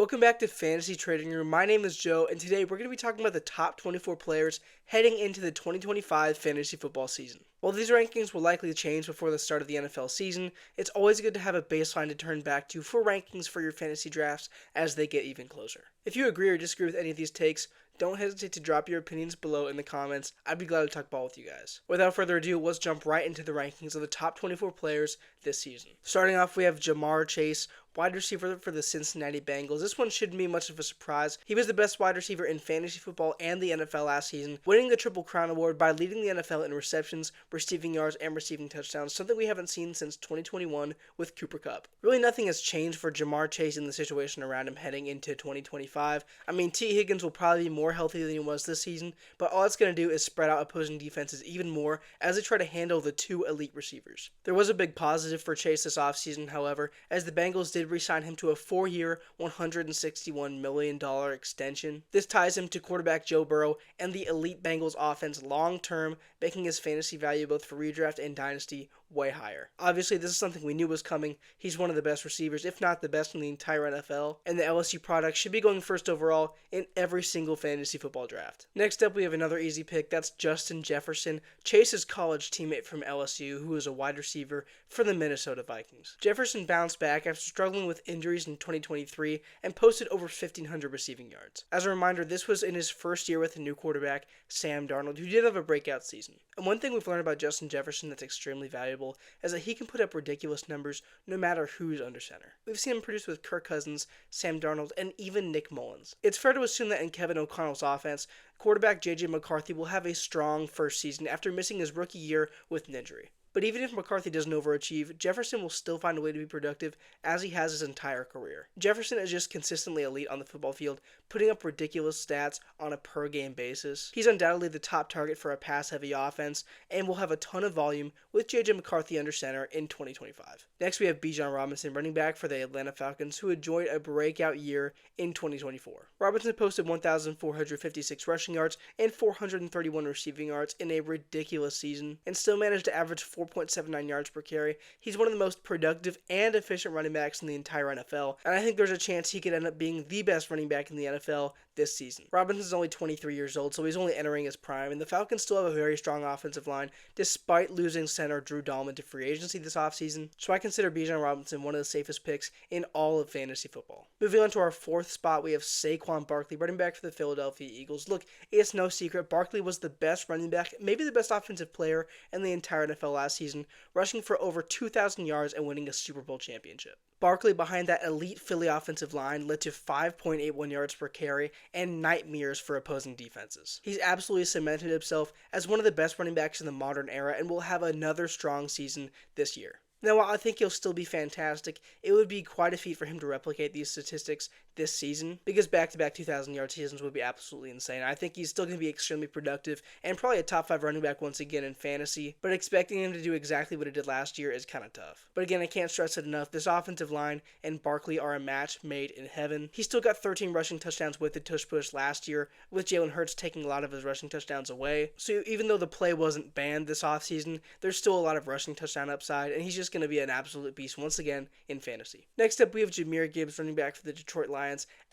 Welcome back to Fantasy Trading Room. My name is Joe, and today we're going to be talking about the top 24 players heading into the 2025 fantasy football season. While these rankings will likely change before the start of the NFL season, it's always good to have a baseline to turn back to for rankings for your fantasy drafts as they get even closer. If you agree or disagree with any of these takes, don't hesitate to drop your opinions below in the comments. I'd be glad to talk ball with you guys. Without further ado, let's jump right into the rankings of the top 24 players this season. Starting off, we have Jamar Chase, wide receiver for the Cincinnati Bengals. This one shouldn't be much of a surprise. He was the best wide receiver in fantasy football and the NFL last season, winning the Triple Crown Award by leading the NFL in receptions, receiving yards, and receiving touchdowns, something we haven't seen since 2021 with Cooper Kupp. Really nothing has changed for Jamar Chase in the situation around him heading into 2025. I mean, T. Higgins will probably be more healthy than he was this season, but all it's going to do is spread out opposing defenses even more as they try to handle the two elite receivers. There was a big positive for Chase this offseason, however, as the Bengals did re-sign him to a 4-year, $161 million extension. This ties him to quarterback Joe Burrow and the elite Bengals offense long-term, making his fantasy value both for redraft and dynasty way higher. Obviously, this is something we knew was coming. He's one of the best receivers, if not the best in the entire NFL, and the LSU product should be going first overall in every single fantasy football draft. Next up, we have another easy pick. That's Justin Jefferson, Chase's college teammate from LSU, who is a wide receiver for the Minnesota Vikings. Jefferson bounced back after struggling with injuries in 2023 and posted over 1,500 receiving yards. As a reminder, this was in his first year with a new quarterback, Sam Darnold, who did have a breakout season. And one thing we've learned about Justin Jefferson that's extremely valuable is that he can put up ridiculous numbers no matter who's under center. We've seen him produce with Kirk Cousins, Sam Darnold, and even Nick Mullins. It's fair to assume that in Kevin O'Connell's offense, quarterback J.J. McCarthy will have a strong first season after missing his rookie year with an injury. But even if McCarthy doesn't overachieve, Jefferson will still find a way to be productive as he has his entire career. Jefferson is just consistently elite on the football field, putting up ridiculous stats on a per-game basis. He's undoubtedly the top target for a pass-heavy offense and will have a ton of volume with J.J. McCarthy under center in 2025. Next, we have Bijan Robinson, running back for the Atlanta Falcons, who enjoyed a breakout year in 2024. Robinson posted 1,456 rushing yards and 431 receiving yards in a ridiculous season and still managed to average 4.79 yards per carry. He's one of the most productive and efficient running backs in the entire NFL, and I think there's a chance he could end up being the best running back in the NFL this season. Robinson's only 23 years old, so he's only entering his prime, and the Falcons still have a very strong offensive line despite losing center Drew Dalman to free agency this offseason, so I consider Bijan Robinson one of the safest picks in all of fantasy football. Moving on to our fourth spot, we have Saquon Barkley, running back for the Philadelphia Eagles. Look, it's no secret, Barkley was the best running back, maybe the best offensive player in the entire NFL last season, rushing for over 2,000 yards and winning a Super Bowl championship. Barkley, behind that elite Philly offensive line, led to 5.81 yards per carry and nightmares for opposing defenses. He's absolutely cemented himself as one of the best running backs in the modern era and will have another strong season this year. Now, while I think he'll still be fantastic, it would be quite a feat for him to replicate these statistics this season, because back-to-back 2,000-yard seasons would be absolutely insane. I think he's still going to be extremely productive and probably a top 5 running back once again in fantasy, but expecting him to do exactly what he did last year is kind of tough. But again, I can't stress it enough. This offensive line and Barkley are a match made in heaven. He still got 13 rushing touchdowns with the tush push last year, with Jalen Hurts taking a lot of his rushing touchdowns away. So even though the play wasn't banned this offseason, there's still a lot of rushing touchdown upside, and he's just going to be an absolute beast once again in fantasy. Next up, we have Jahmyr Gibbs, running back for the Detroit Lions,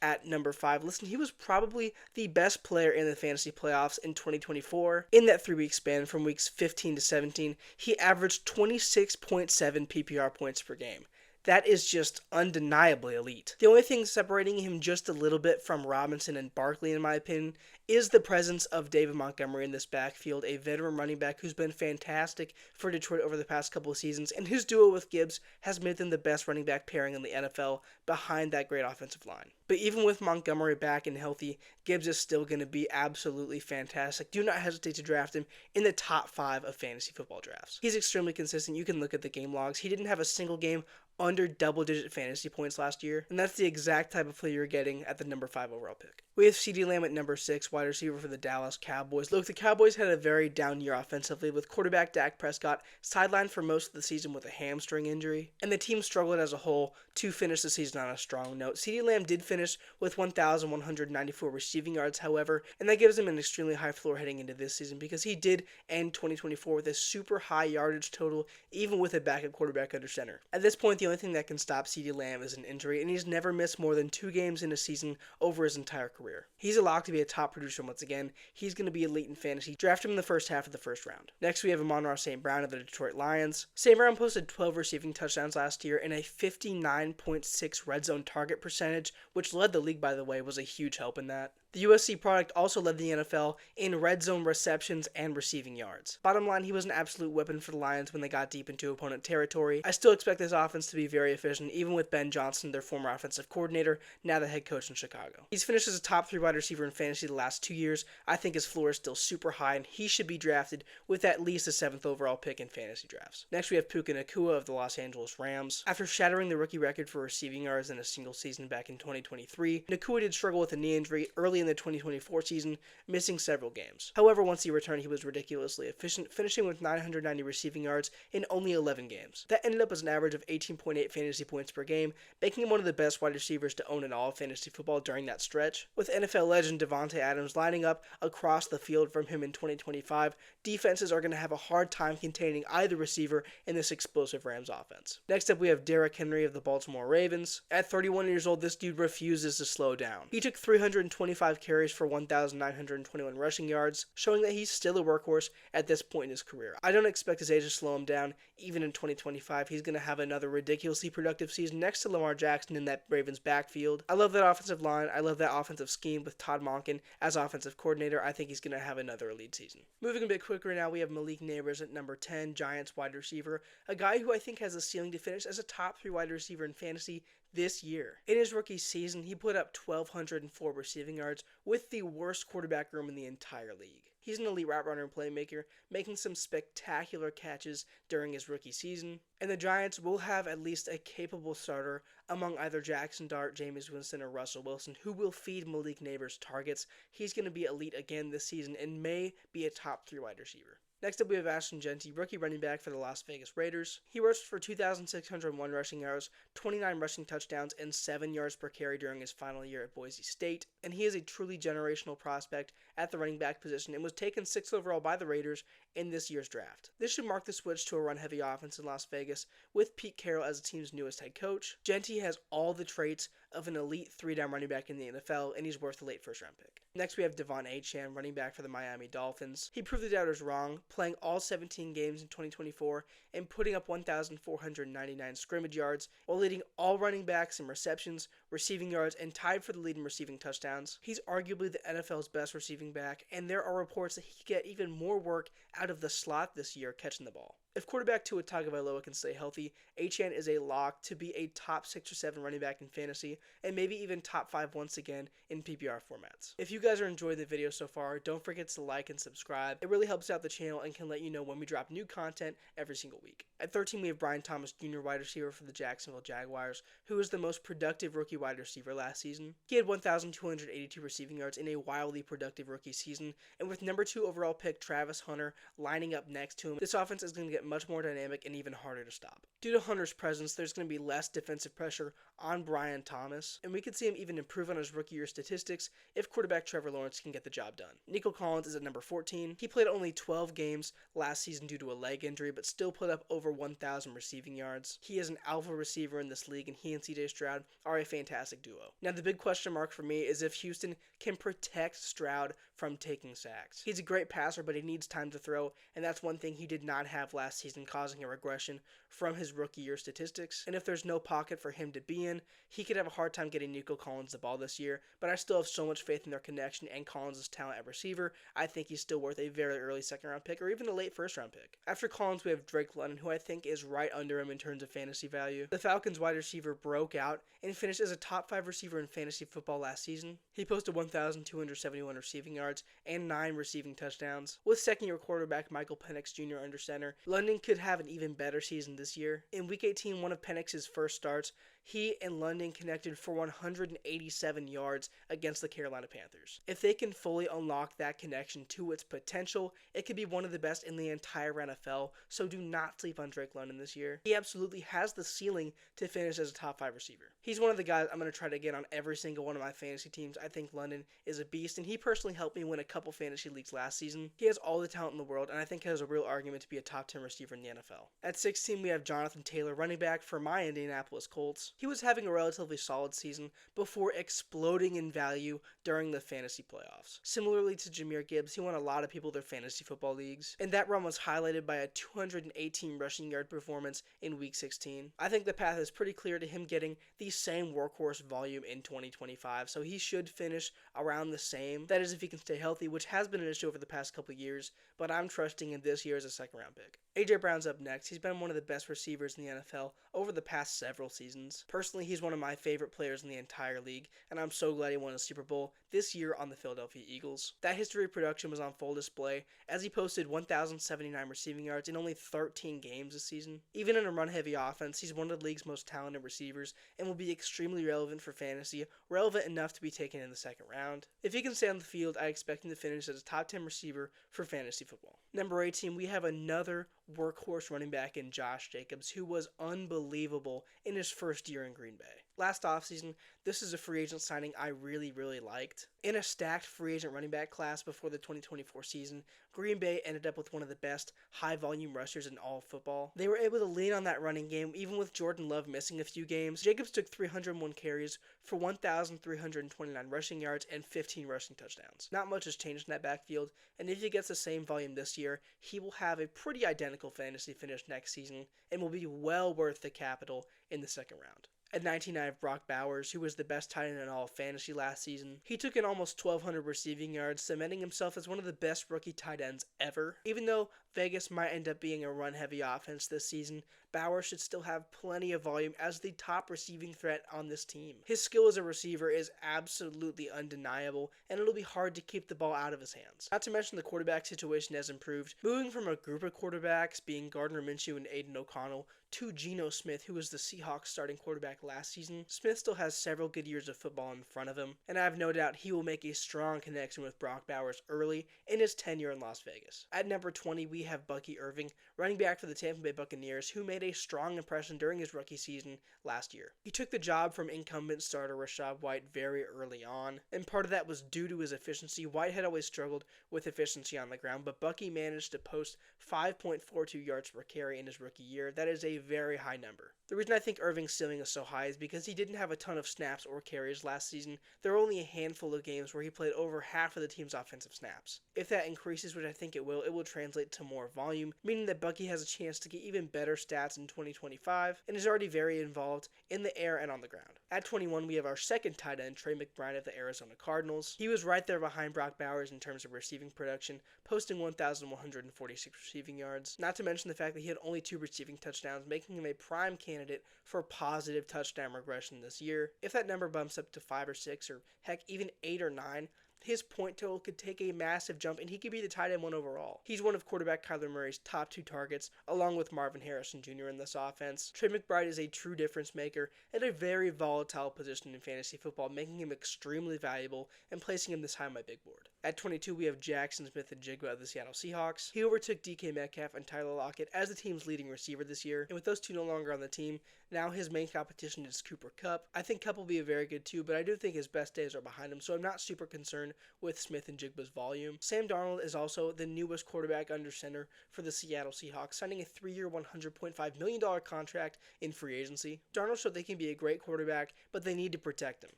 at number 5. Listen, he was probably the best player in the fantasy playoffs in 2024. In that 3-week span from weeks 15 to 17, he averaged 26.7 PPR points per game. That is just undeniably elite. The only thing separating him just a little bit from Robinson and Barkley, in my opinion, is the presence of David Montgomery in this backfield, a veteran running back who's been fantastic for Detroit over the past couple of seasons, and his duo with Gibbs has made them the best running back pairing in the NFL behind that great offensive line. But even with Montgomery back and healthy, Gibbs is still going to be absolutely fantastic. Do not hesitate to draft him in the top 5 of fantasy football drafts. He's extremely consistent. You can look at the game logs. He didn't have a single game under double-digit fantasy points last year, and that's the exact type of player you're getting at the number 5 overall pick. We have CeeDee Lamb at number 6, wide receiver for the Dallas Cowboys. Look, the Cowboys had a very down year offensively, with quarterback Dak Prescott sidelined for most of the season with a hamstring injury, and the team struggled as a whole to finish the season on a strong note. CeeDee Lamb did finish with 1,194 receiving yards, however, and that gives him an extremely high floor heading into this season because he did end 2024 with a super high yardage total, even with a backup quarterback under center. At this point, the only thing that can stop CeeDee Lamb is an injury, and he's never missed more than 2 games in a season over his entire career. He's a lock to be a top producer once again. He's going to be elite in fantasy. Draft him in the first half of the first round. Next, we have Amon-Ra St. Brown of the Detroit Lions. St. Brown posted 12 receiving touchdowns last year and a 59.6 red zone target percentage, which led the league, by the way, was a huge help in that. The USC product also led the NFL in red zone receptions and receiving yards. Bottom line, he was an absolute weapon for the Lions when they got deep into opponent territory. I still expect this offense to be very efficient, even with Ben Johnson, their former offensive coordinator, now the head coach in Chicago. He's finished as a top 3 wide receiver in fantasy the last 2 years. I think his floor is still super high, and he should be drafted with at least a 7th overall pick in fantasy drafts. Next, we have Puka Nacua of the Los Angeles Rams. After shattering the rookie record for receiving yards in a single season back in 2023, Nacua did struggle with a knee injury early in the 2024 season, missing several games. However, once he returned, he was ridiculously efficient, finishing with 990 receiving yards in only 11 games. That ended up as an average of 18.8 fantasy points per game, making him one of the best wide receivers to own in all of fantasy football during that stretch. With NFL legend Devontae Adams lining up across the field from him in 2025, defenses are going to have a hard time containing either receiver in this explosive Rams offense. Next up, we have Derrick Henry of the Baltimore Ravens. At 31 years old, this dude refuses to slow down. He took 325 carries for 1,921 rushing yards, showing that he's still a workhorse at this point in his career. I don't expect his age to slow him down. Even in 2025, he's going to have another ridiculously productive season next to Lamar Jackson in that Ravens backfield. I love that offensive line. I love that offensive scheme with Todd Monken as offensive coordinator. I think he's going to have another elite season. Moving a bit quicker now, we have Malik Nabers at number 10, Giants wide receiver, a guy who I think has a ceiling to finish as a top 3 wide receiver in fantasy this year. In his rookie season, he put up 1,204 receiving yards with the worst quarterback room in the entire league. He's an elite route runner and playmaker, making some spectacular catches during his rookie season. And the Giants will have at least a capable starter among either Jackson Dart, Jameis Winston, or Russell Wilson, who will feed Malik Nabers targets. He's going to be elite again this season and may be a top 3 wide receiver. Next up, we have Ashton Jeanty, rookie running back for the Las Vegas Raiders. He rushed for 2,601 rushing yards, 29 rushing touchdowns, and 7 yards per carry during his final year at Boise State. And he is a truly generational prospect at the running back position and was taken 6th overall by the Raiders in this year's draft. This should mark the switch to a run-heavy offense in Las Vegas with Pete Carroll as the team's newest head coach. Jeanty has all the traits of an elite 3-down running back in the NFL, and he's worth a late first-round pick. Next, we have Devon Achane, running back for the Miami Dolphins. He proved the doubters wrong, playing all 17 games in 2024 and putting up 1,499 scrimmage yards, while leading all running backs in receptions, receiving yards, and tied for the lead in receiving touchdowns. He's arguably the NFL's best receiving back, and there are reports that he could get even more work out of the slot this year catching the ball. If quarterback Tua Tagovailoa can stay healthy, Achane is a lock to be a top 6 or 7 running back in fantasy, and maybe even top 5 once again in PPR formats. If you guys are enjoying the video so far, don't forget to like and subscribe. It really helps out the channel and can let you know when we drop new content every single week. At 13, we have Brian Thomas Jr., wide receiver for the Jacksonville Jaguars, who was the most productive rookie wide receiver last season. He had 1,282 receiving yards in a wildly productive rookie season, and with number 2 overall pick Travis Hunter lining up next to him, this offense is going to get much more dynamic and even harder to stop. Due to Hunter's presence, there's going to be less defensive pressure on Brian Thomas, and we could see him even improve on his rookie year statistics if quarterback Trevor Lawrence can get the job done. Nico Collins is at number 14. He played only 12 games last season due to a leg injury, but still put up over 1,000 receiving yards. He is an alpha receiver in this league, and he and CJ Stroud are a fantastic duo. Now, the big question mark for me is if Houston can protect Stroud from taking sacks. He's a great passer, but he needs time to throw, and that's one thing he did not have last season, causing a regression from his rookie year statistics. And if there's no pocket for him to be in, he could have a hard time getting Nico Collins the ball this year, but I still have so much faith in their connection and Collins' talent at receiver. I think he's still worth a very early second-round pick or even a late first-round pick. After Collins, we have Drake London, who I think is right under him in terms of fantasy value. The Falcons wide receiver broke out and finished as a top 5 receiver in fantasy football last season. He posted 1,271 receiving yards and 9 receiving touchdowns. With second-year quarterback Michael Penix Jr. under center, London could have an even better season this year. In Week 18, one of Penix's first starts, he and London connected for 187 yards against the Carolina Panthers. If they can fully unlock that connection to its potential, it could be one of the best in the entire NFL, so do not sleep on Drake London this year. He absolutely has the ceiling to finish as a top 5 receiver. He's one of the guys I'm going to try to get on every single one of my fantasy teams. I think London is a beast, and he personally helped me win a couple fantasy leagues last season. He has all the talent in the world, and I think has a real argument to be a top 10 receiver in the NFL. At 16, we have Jonathan Taylor, running back for my Indianapolis Colts. He was having a relatively solid season before exploding in value during the fantasy playoffs. Similarly to Jahmyr Gibbs, he won a lot of people their fantasy football leagues, and that run was highlighted by a 218 rushing yard performance in Week 16. I think the path is pretty clear to him getting the same workhorse volume in 2025, so he should finish around the same. That is if he can stay healthy, which has been an issue over the past couple years, but I'm trusting him this year as a second-round pick. A.J. Brown's up next. He's been one of the best receivers in the NFL over the past several seasons. Personally, he's one of my favorite players in the entire league, and I'm so glad he won a Super Bowl this year on the Philadelphia Eagles. That history of production was on full display as he posted 1,079 receiving yards in only 13 games this season. Even in a run-heavy offense, he's one of the league's most talented receivers and will be extremely relevant for fantasy, relevant enough to be taken in the second round. If he can stay on the field, I expect him to finish as a top 10 receiver for fantasy football. Number 18, we have another workhorse running back in Josh Jacobs, who was unbelievable in his first year in Green Bay. Last offseason, this is a free agent signing I really liked. In a stacked free agent running back class before the 2024 season, Green Bay ended up with one of the best high-volume rushers in all of football. They were able to lean on that running game, even with Jordan Love missing a few games. Jacobs took 301 carries for 1,329 rushing yards and 15 rushing touchdowns. Not much has changed in that backfield, and if he gets the same volume this year, he will have a pretty identical fantasy finish next season and will be well worth the capital in the second round. At 19, I have Brock Bowers, who was the best tight end in all of fantasy last season. He took in almost 1,200 receiving yards, cementing himself as one of the best rookie tight ends ever. Even though Vegas might end up being a run-heavy offense this season, Bowers should still have plenty of volume as the top receiving threat on this team. His skill as a receiver is absolutely undeniable, and it'll be hard to keep the ball out of his hands. Not to mention the quarterback situation has improved, moving from a group of quarterbacks, being Gardner Minshew and Aiden O'Connell, to Geno Smith, who was the Seahawks starting quarterback last season. Smith still has several good years of football in front of him, and I have no doubt he will make a strong connection with Brock Bowers early in his tenure in Las Vegas. At number 20, we have Bucky Irving, running back for the Tampa Bay Buccaneers, who made a strong impression during his rookie season last year. He took the job from incumbent starter Rachaad White very early on, and part of that was due to his efficiency. White had always struggled with efficiency on the ground, but Bucky managed to post 5.42 yards per carry in his rookie year. That is a very high number. The reason I think Irving's ceiling is so high is because he didn't have a ton of snaps or carries last season. There were only a handful of games where he played over half of the team's offensive snaps. If that increases, which I think it will translate to more volume, meaning that Bucky has a chance to get even better stats in 2025 and is already very involved in the air and on the ground. At 21, we have our second tight end, Trey McBride of the Arizona Cardinals. He was right there behind Brock Bowers in terms of receiving production, posting 1,146 receiving yards. Not to mention the fact that he had only 2 receiving touchdowns, making him a prime candidate for positive touchdown regression this year. If that number bumps up to 5 or 6 or heck even 8 or 9, his point total could take a massive jump, and he could be the tight end 1 overall. He's one of quarterback Kyler Murray's top 2 targets, along with Marvin Harrison Jr. in this offense. Trey McBride is a true difference maker at a very volatile position in fantasy football, making him extremely valuable and placing him this high on my big board. At 22, we have Jackson Smith-Njigba of the Seattle Seahawks. He overtook DK Metcalf and Tyler Lockett as the team's leading receiver this year, and with those two no longer on the team, now his main competition is Cooper Kupp. I think Kupp will be a very good too, but I do think his best days are behind him, so I'm not super concerned with Smith-Njigba's volume. Sam Darnold is also the newest quarterback under center for the Seattle Seahawks, signing a 3-year, $100.5 million contract in free agency. Darnold showed they can be a great quarterback, but they need to protect him.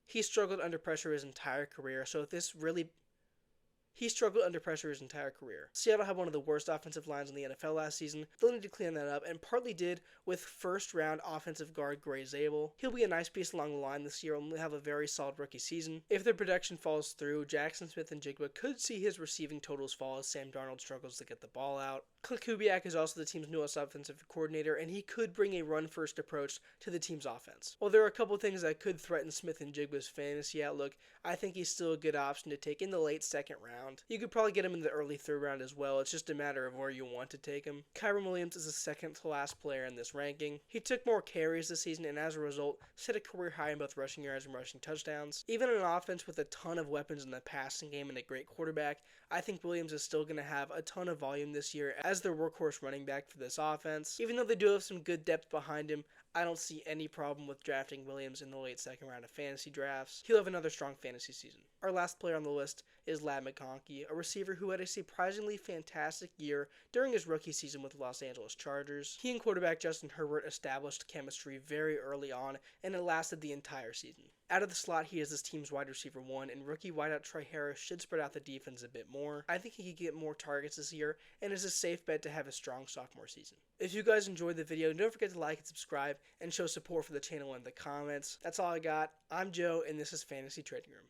He struggled under pressure his entire career, so if this really... He struggled under pressure his entire career. Seattle had one of the worst offensive lines in the NFL last season. They'll need to clean that up, and partly did with first-round offensive guard Gray Zabel. He'll be a nice piece along the line this year and will have a very solid rookie season. If the production falls through, Jackson Smith-Njigba could see his receiving totals fall as Sam Darnold struggles to get the ball out. Clint Kubiak is also the team's newest offensive coordinator, and he could bring a run-first approach to the team's offense. While there are a couple things that could threaten Smith-Njigba's fantasy outlook, I think he's still a good option to take in the late second round. round. You could probably get him in the early third round as well. It's just a matter of where you want to take him. Kyren Williams is the second to last player in this ranking. He took more carries this season and as a result set a career high in both rushing yards and rushing touchdowns. Even in an offense with a ton of weapons in the passing game and a great quarterback, I think Williams is still going to have a ton of volume this year as their workhorse running back for this offense. Even though they do have some good depth behind him, I don't see any problem with drafting Williams in the late second round of fantasy drafts. He'll have another strong fantasy season. Our last player on the list is Ladd McConkey, a receiver who had a surprisingly fantastic year during his rookie season with the Los Angeles Chargers. He and quarterback Justin Herbert established chemistry very early on, and it lasted the entire season. Out of the slot, he is this team's wide receiver 1, and rookie wideout Trey Harris should spread out the defense a bit more. I think he could get more targets this year, and is a safe bet to have a strong sophomore season. If you guys enjoyed the video, don't forget to like and subscribe, and show support for the channel in the comments. That's all I got. I'm Joe, and this is Fantasy Trading Room.